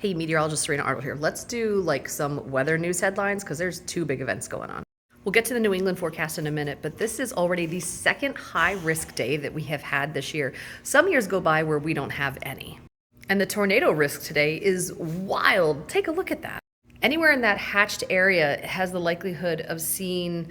Hey, meteorologist Serena Arnold here. Let's do like some weather news headlines because there's two big events going on. We'll get to the New England forecast in a minute, but this is already the second high risk day that we have had this year. Some years go by where we don't have any. And the tornado risk today is wild. Take a look at that. Anywhere in that hatched area has the likelihood of seeing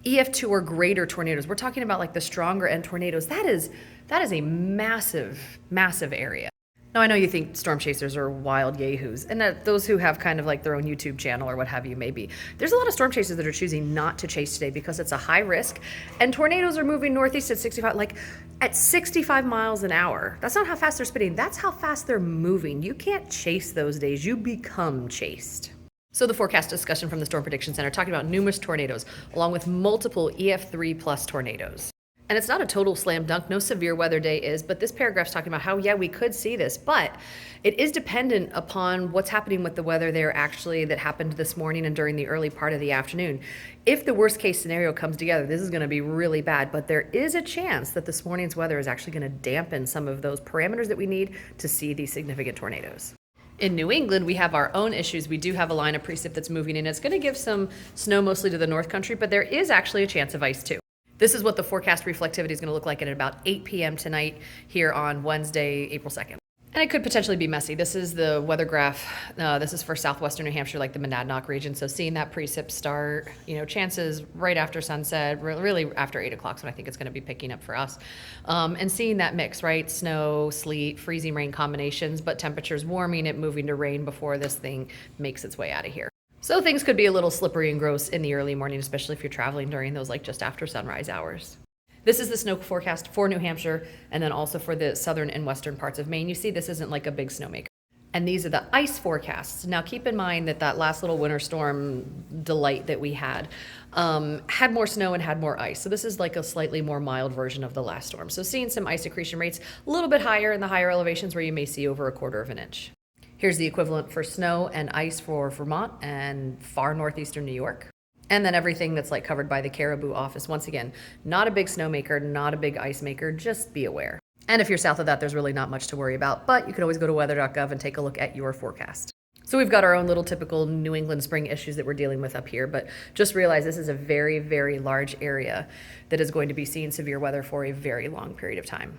EF2 or greater tornadoes. We're talking about like the stronger end tornadoes. That is a massive, massive area. Now, I know you think storm chasers are wild yahoos, and that those who have kind of like their own YouTube channel or what have you maybe. There's a lot of storm chasers that are choosing not to chase today because it's a high risk, and tornadoes are moving northeast at 65, like at 65 miles an hour. That's not how fast they're spinning. That's how fast they're moving. You can't chase those days. You become chased. So the forecast discussion from the Storm Prediction Center talking about numerous tornadoes, along with multiple EF3 plus tornadoes. And it's not a total slam dunk, no severe weather day is, but this paragraph's talking about how, yeah, we could see this, but it is dependent upon what's happening with the weather there actually that happened this morning and during the early part of the afternoon. If the worst case scenario comes together, this is gonna be really bad, but there is a chance that this morning's weather is actually gonna dampen some of those parameters that we need to see these significant tornadoes. In New England, we have our own issues. We do have a line of precip that's moving in. It's gonna give some snow mostly to the North Country, but there is actually a chance of ice too. This is what the forecast reflectivity is going to look like at about 8 p.m. tonight here on Wednesday, April 2nd. And it could potentially be messy. This is the weather graph. This is for southwestern New Hampshire, like the Monadnock region. So seeing that precip start, chances right after sunset, really after 8 o'clock, so I think it's going to be picking up for us. And seeing that mix, right? Snow, sleet, freezing rain combinations, but temperatures warming, it moving to rain before this thing makes its way out of here. So things could be a little slippery and gross in the early morning, especially if you're traveling during those like just after sunrise hours. This is the snow forecast for New Hampshire and then also for the southern and western parts of Maine. You see this isn't like a big snowmaker. And these are the ice forecasts. Now keep in mind that last little winter storm delight that we had more snow and had more ice. So this is like a slightly more mild version of the last storm. So seeing some ice accretion rates a little bit higher in the higher elevations where you may see over 1/4 of an inch. Here's the equivalent for snow and ice for Vermont and far northeastern New York. And then everything that's like covered by the Caribou office. Once again, not a big snowmaker, not a big ice maker, just be aware. And if you're south of that, there's really not much to worry about, but you can always go to weather.gov and take a look at your forecast. So we've got our own little typical New England spring issues that we're dealing with up here, but just realize this is a very, very large area that is going to be seeing severe weather for a very long period of time.